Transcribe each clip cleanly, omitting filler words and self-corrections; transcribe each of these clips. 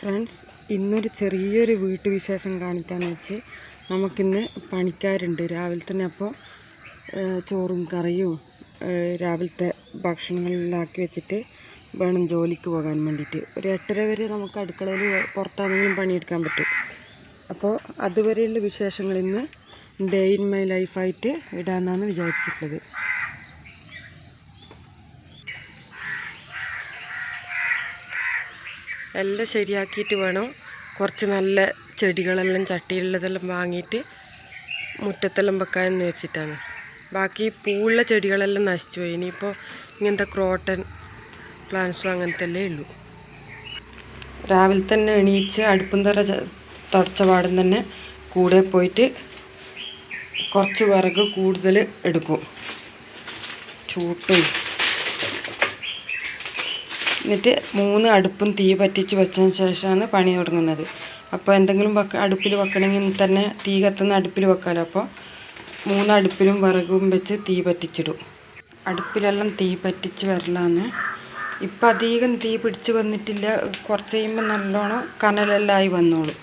Friends, ഇന്നൊരു ചെറിയൊരു വീട്ടുവിശേഷം കാണിക്കാമെന്ന് വെച്ച് നമുക്കിന്ന് പണിക്കാരുണ്ട് രാവിലെ തന്നെ. അപ്പോൾ ചോറും കറിയും രാവിലത്തെ ഭക്ഷണങ്ങളിലാക്കി വെച്ചിട്ട് വേണം ജോലിക്ക് പോകാൻ വേണ്ടിയിട്ട്. ഒരു 8:30 വരെ നമുക്ക് അടുക്കളയിൽ പുറത്താണെങ്കിലും പണിയെടുക്കാൻ പറ്റും. അപ്പോൾ അതുവരെയുള്ള വിശേഷങ്ങൾ ഇന്ന് ഡേ ഇൻ മൈ ലൈഫായിട്ട് ഇടാമെന്നാണ് വിചാരിച്ചിട്ടുള്ളത്. എല്ലാം ശരിയാക്കിയിട്ട് വേണം കുറച്ച് നല്ല ചെടികളെല്ലാം ചട്ടിയിലുള്ളതെല്ലാം വാങ്ങിയിട്ട് മുറ്റത്തെല്ലാം വെക്കാമെന്ന് വെച്ചിട്ടാണ്. ബാക്കി പൂവുള്ള ചെടികളെല്ലാം നശിച്ചു പോയി. ഇനിയിപ്പോൾ ഇങ്ങനത്തെ ക്രോട്ടൺ പ്ലാന്റ്സും അങ്ങനത്തെ അല്ലേ ഉള്ളൂ. രാവിലെ തന്നെ എണീച്ച് അടുപ്പും തറ തുടച്ച പാടും തന്നെ കൂടെ പോയിട്ട് കുറച്ച് വിറക് കൂടുതൽ എടുക്കും, ചൂട്ടും. എന്നിട്ട് 3 അടുപ്പും തീ പറ്റിച്ച് വെച്ചതിന് ശേഷമാണ് പണി തുടങ്ങുന്നത്. അപ്പോൾ എന്തെങ്കിലും അടുപ്പിൽ വെക്കണമെങ്കിൽ തന്നെ തീ കത്തുന്ന അടുപ്പിൽ വെക്കാമല്ലോ. അപ്പോൾ 3 അടുപ്പിലും വിറകും വെച്ച് തീ പറ്റിച്ചിടും. അടുപ്പിലെല്ലാം തീ പറ്റിച്ച് വരലാന്ന്. ഇപ്പം അധികം തീ പിടിച്ച് വന്നിട്ടില്ല. കുറച്ച് കഴിയുമ്പോൾ നല്ലോണം കനലെല്ലാം ആയി വന്നോളൂ.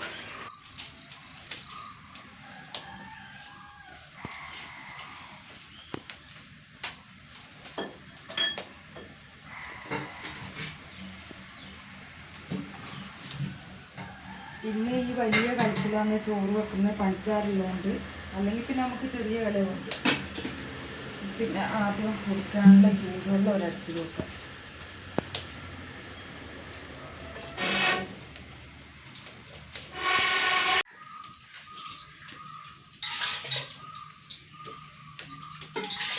ഇന്ന് ഈ വലിയ കലത്തിലാണ് ചോറ് വെക്കുന്നത്, പണിക്കാറുള്ളതുകൊണ്ട്. അല്ലെങ്കിൽ പിന്നെ നമുക്ക് ചെറിയ കലമുണ്ട്. പിന്നെ ആദ്യം കുടിക്കാനുള്ള ചൂടുവെള്ളം ഒരടുപ്പിൽ വെക്കാം.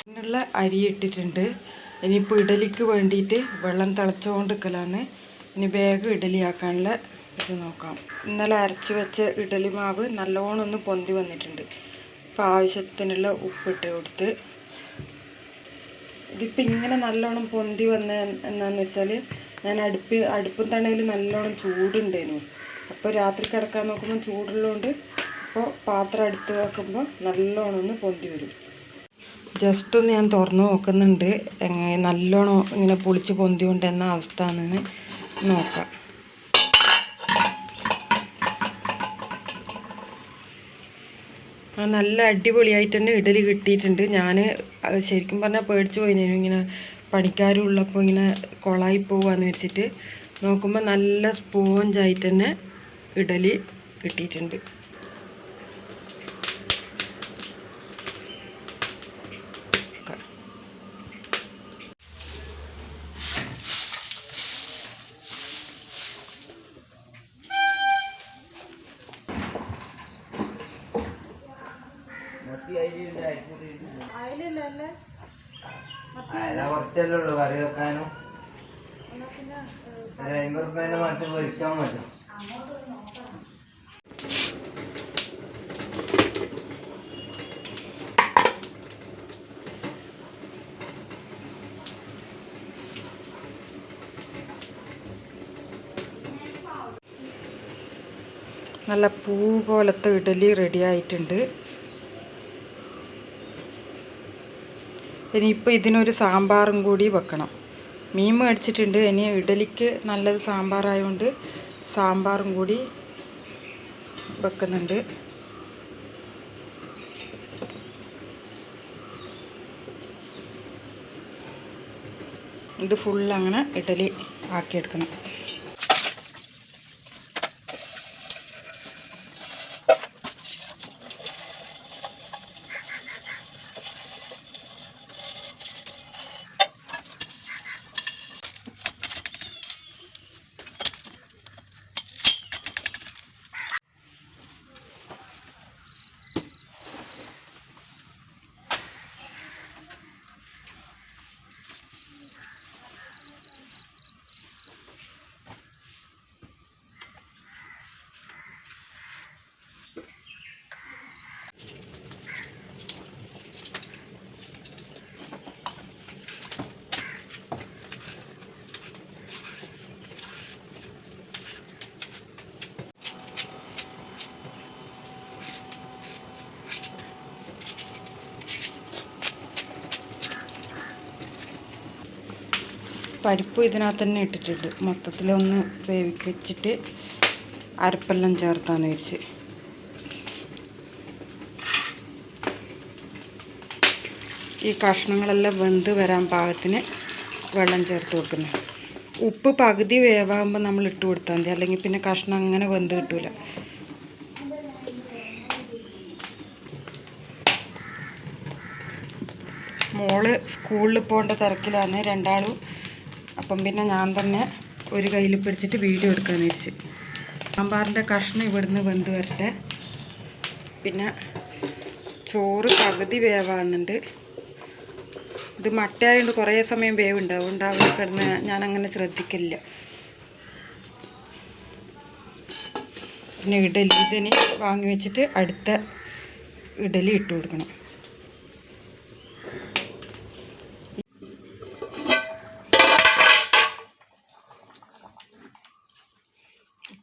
ഇതിനുള്ള അരി ഇട്ടിട്ടുണ്ട്. ഇനിയിപ്പോൾ ഇഡലിക്ക് വേണ്ടിയിട്ട് വെള്ളം തിളച്ചുകൊണ്ടിരിക്കലാണ്. ഇനി വേഗം ഇഡലിയാക്കാനുള്ള ഇത് നോക്കാം. ഇന്നലെ അരച്ച് വെച്ച ഇഡലി മാവ് നല്ലോണം ഒന്ന് പൊന്തി വന്നിട്ടുണ്ട്. ഇപ്പോൾ ആവശ്യത്തിനുള്ള ഉപ്പിട്ട് കൊടുത്ത്. ഇതിപ്പോൾ ഇങ്ങനെ നല്ലോണം പൊന്തി വന്ന എന്നാന്ന് വെച്ചാൽ ഞാൻ അടുപ്പും തണയിൽ നല്ലോണം ചൂടുണ്ടായിരുന്നു. അപ്പോൾ രാത്രി കിടക്കാൻ നോക്കുമ്പോൾ ചൂടുള്ളതുകൊണ്ട് അപ്പോൾ പാത്രം അടുത്ത് വെക്കുമ്പോൾ നല്ലോണം ഒന്ന് പൊന്തി വരും. ജസ്റ്റ് ഒന്ന് ഞാൻ തുറന്ന് നോക്കുന്നുണ്ട് നല്ലോണം ഇങ്ങനെ പൊളിച്ച് പൊന്തിക്കൊണ്ട് എന്ന അവസ്ഥ ആണെന്ന് നോക്കാം. നല്ല അടിപൊളിയായിട്ട് തന്നെ ഇഡലി കിട്ടിയിട്ടുണ്ട്. ഞാൻ അത് ശരിക്കും പറഞ്ഞാൽ പേടിച്ച് പോയി. ഇങ്ങനെ പണിക്കാരുള്ളപ്പോൾ ഇങ്ങനെ കൊളായി പോവാന്ന് വെച്ചിട്ട് നോക്കുമ്പോൾ നല്ല സ്പോഞ്ചായിട്ട് തന്നെ ഇഡലി കിട്ടിയിട്ടുണ്ട്. കുറച്ചല്ലേ ഉള്ളൂ കറി വെക്കാനും. 50 റുപ്യേൻ്റെ മറ്റു പൊരിക്കാൻ പറ്റും. നല്ല പൂ പോലത്തെ ഇഡലി റെഡി ആയിട്ടുണ്ട്. ഇനിയിപ്പോൾ ഇതിനൊരു സാമ്പാറും കൂടി വെക്കണം. മീൻ മേടിച്ചിട്ടുണ്ട്. ഇനി ഇഡലിക്ക് നല്ലത് സാമ്പാറായതുകൊണ്ട് സാമ്പാറും കൂടി വെക്കുന്നുണ്ട്. ഇത് ഫുള്ളങ്ങനെ ഇഡലി ആക്കിയെടുക്കണം. പരിപ്പ് ഇതിനകത്ത് തന്നെ ഇട്ടിട്ടുണ്ട്. മൊത്തത്തിലൊന്ന് വേവിച്ചിട്ട് അരപ്പെല്ലാം ചേർത്താന്ന് വെച്ച്. ഈ കഷ്ണങ്ങളെല്ലാം വെന്ത് വരാൻ പാകത്തിന് വെള്ളം ചേർത്ത് കൊടുക്കുന്നു. ഉപ്പ് പകുതി വേവാകുമ്പോൾ നമ്മൾ ഇട്ട് കൊടുത്താൽ മതി, അല്ലെങ്കിൽ പിന്നെ കഷ്ണം അങ്ങനെ വെന്ത് കിട്ടൂല. മോള് സ്കൂളിൽ പോകേണ്ട തിരക്കിലാണ് രണ്ടാളും. അപ്പം പിന്നെ ഞാൻ തന്നെ ഒരു കയ്യിൽ പിടിച്ചിട്ട് വീഡിയോ എടുക്കാമെന്ന് വെച്ച്. സാമ്പാറിൻ്റെ കഷ്ണം ഇവിടുന്ന് വെന്ത് വരട്ടെ. പിന്നെ ചോറ് പകുതി വേവാകുന്നുണ്ട്. ഇത് മട്ടയായതുകൊണ്ട് കുറേ സമയം വേവുണ്ടാവും. അവിടെ കിടന്ന് ഞാനങ്ങനെ ശ്രദ്ധിക്കില്ല. പിന്നെ ഇഡലി ഇതിന് വാങ്ങി വെച്ചിട്ട് അടുത്ത ഇഡലി ഇട്ട് കൊടുക്കണം.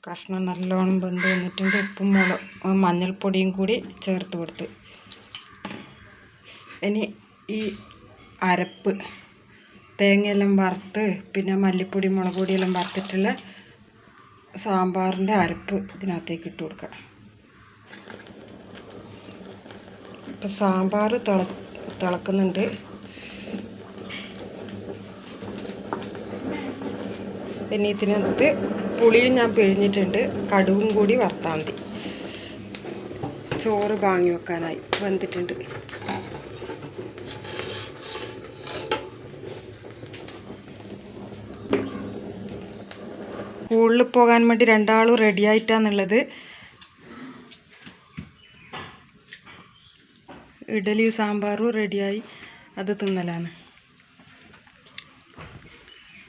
കഷ്ണം നല്ലോണം വെന്ത് വന്നിട്ടുണ്ട്. ഉപ്പും മഞ്ഞൾപ്പൊടിയും കൂടി ചേർത്ത് കൊടുത്ത്. ഇനി ഈ അരപ്പ് തേങ്ങയെല്ലാം വറുത്ത് പിന്നെ മല്ലിപ്പൊടി മുളക് പൊടിയെല്ലാം വറുത്തിട്ടുള്ള സാമ്പാറിൻ്റെ അരപ്പ് ഇതിനകത്തേക്ക് ഇട്ട് കൊടുക്കുക. ഇപ്പം സാമ്പാർ തിളക്കുന്നുണ്ട്. പിന്നെ ഇതിനകത്ത് പുളിയും ഞാൻ പിഴിഞ്ഞിട്ടുണ്ട്. കടുവും കൂടി വറുത്താൽ മതി. ചോറ് വാങ്ങി വെക്കാനായി വെന്തിട്ടുണ്ട്. സ്കൂളിൽ പോകാൻ വേണ്ടി രണ്ടാളും റെഡി ആയിട്ടാന്നുള്ളത്. ഇഡലിയും സാമ്പാറും റെഡിയായി, അത് തിന്നലാണ്.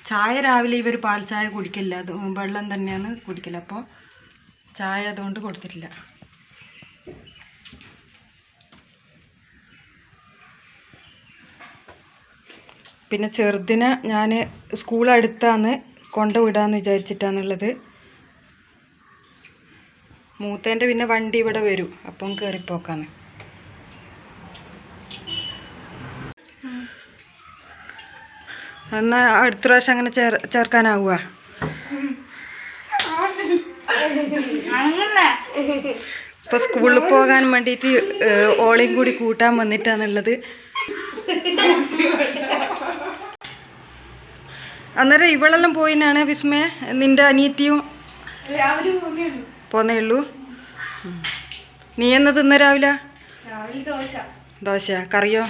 ചായ രാവിലെ ഇവർ പാൽ ചായ കുടിക്കില്ല, അത് വെള്ളം തന്നെയാണ് കുടിക്കില്ല. അപ്പോൾ ചായ അതുകൊണ്ട് കൊടുത്തിട്ടില്ല. പിന്നെ ചെറുതിനെ ഞാൻ സ്കൂൾ അടുത്താണ് കൊണ്ടുവിടാമെന്ന് വിചാരിച്ചിട്ടാണുള്ളത്. മൂത്തേൻ്റെ പിന്നെ വണ്ടി ഇവിടെ വരും, അപ്പം കയറിപ്പോക്കാണ്. എന്നാൽ അടുത്ത പ്രാവശ്യം അങ്ങനെ ചേർക്കാനാവുക. ഇപ്പോൾ സ്കൂളിൽ പോകാൻ വേണ്ടിയിട്ട് ഓളയും കൂടി കൂട്ടാൻ വന്നിട്ടാണുള്ളത്. അന്നേരം ഇവളെല്ലാം പോയിനാണ് വിസ്മയ, നിൻ്റെ അനിയത്തിയും പോന്നേ ഉള്ളൂ. നീ എന്ന് തിന്ന രാവിലെ? ദോശ. കറിയോ?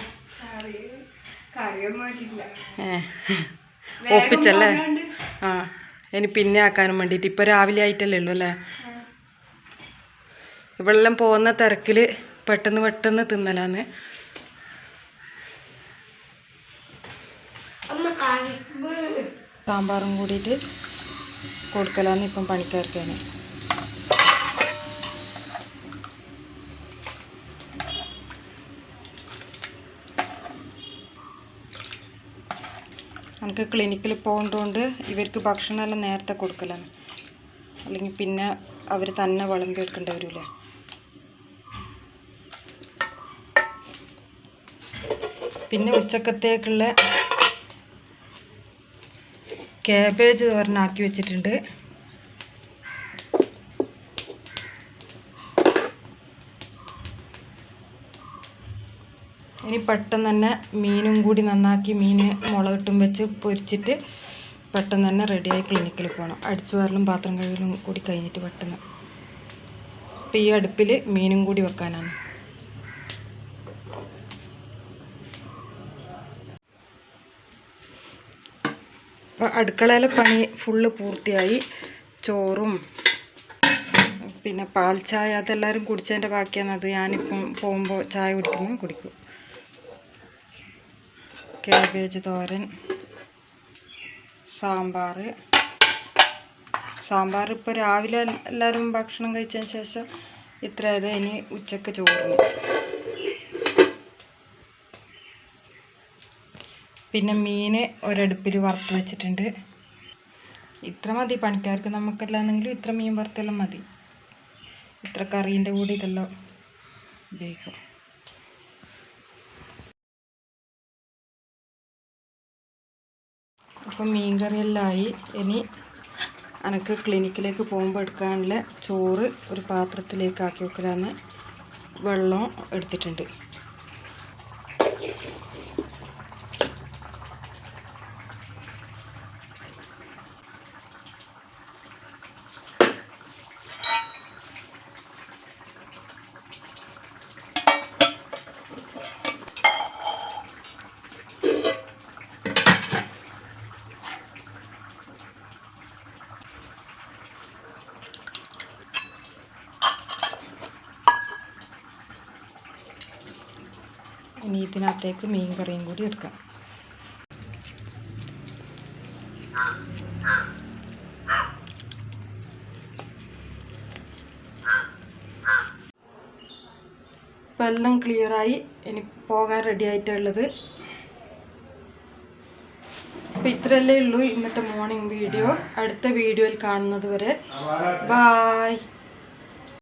ഒപ്പിച്ചല്ലേ? ആ, ഇനി പിന്നെ ആക്കാനും വേണ്ടിയിട്ട്. ഇപ്പം രാവിലെ ആയിട്ടല്ലേ ഉള്ളൂ അല്ലേ? ഇവളെല്ലാം പോകുന്ന തിരക്കിൽ പെട്ടെന്ന് തിന്നലാന്ന്. സാമ്പാറും കൂടിയിട്ട് കൊടുക്കലാന്ന് ഇപ്പം പണിക്കാർക്കാണ്. നമുക്ക് ക്ലിനിക്കിൽ പോകുന്നതുകൊണ്ട് ഇവർക്ക് ഭക്ഷണമെല്ലാം നേരത്തെ കൊടുക്കലാണ്, അല്ലെങ്കിൽ പിന്നെ അവർ തന്നെ വിളമ്പി എടുക്കേണ്ടി വരില്ലേ. പിന്നെ ഉച്ചക്കത്തേക്കുള്ള കാബേജ് തോരനാക്കി വെച്ചിട്ടുണ്ട്. ഇനി പെട്ടെന്ന് തന്നെ മീനും കൂടി നന്നാക്കി മീൻ മുളകിട്ടും വെച്ച് പൊരിച്ചിട്ട് പെട്ടെന്ന് തന്നെ റെഡിയായി ക്ലിനിക്കിൽ പോകണം. അടിച്ചു വാരലും പാത്രം കഴുകലും കൂടി കഴിഞ്ഞിട്ട് പെട്ടെന്ന്. ഇപ്പം ഈ അടുപ്പിൽ മീനും കൂടി വെക്കാനാണ്. അപ്പോൾ അടുക്കളയിലെ പണി ഫുള്ള് പൂർത്തിയായി. ചോറും പിന്നെ പാൽ ചായ അതെല്ലാവരും കുടിച്ചതിൻ്റെ ബാക്കിയാണ്. അത് ഞാനിപ്പം പോകുമ്പോൾ ചായ കുടിക്കും. കാബേജ് തോരൻ, സാമ്പാർ ഇപ്പോൾ രാവിലെ എല്ലാവരും ഭക്ഷണം കഴിച്ചതിന് ശേഷം ഇത്രയത്. ഇനി ഉച്ചക്ക് ചോറിന്. പിന്നെ മീൻ ഒരടുപ്പിൽ വറുത്ത് വെച്ചിട്ടുണ്ട്. ഇത്ര മതി പണിക്കാർക്ക്. നമുക്കല്ലാന്നെങ്കിലും ഇത്ര മീൻ വറുത്തെല്ലാം മതി. ഇത്ര കറീൻ്റെ കൂടി ഇതെല്ലാം ഉപയോഗിക്കും. അപ്പം മീൻ കറിയെല്ലാം ആയി. ഇനി എനിക്ക് ക്ലിനിക്കിലേക്ക് പോകുമ്പോൾ എടുക്കാനുള്ള ചോറ് ഒരു പാത്രത്തിലേക്ക് ആക്കി വെക്കലാന്ന്. വെള്ളം എടുത്തിട്ടുണ്ട്. ഇനി ഇതിനകത്തേക്ക് മീൻ കറിയും കൂടി എടുക്കാം. ഇപ്പം എല്ലാം ക്ലിയറായി. ഇനി പോകാൻ റെഡി ആയിട്ടുള്ളത്. അപ്പം ഇത്രയല്ലേ ഉള്ളൂ ഇന്നത്തെ മോർണിംഗ് വീഡിയോ. അടുത്ത വീഡിയോയിൽ കാണുന്നത് വരെ ബായ്.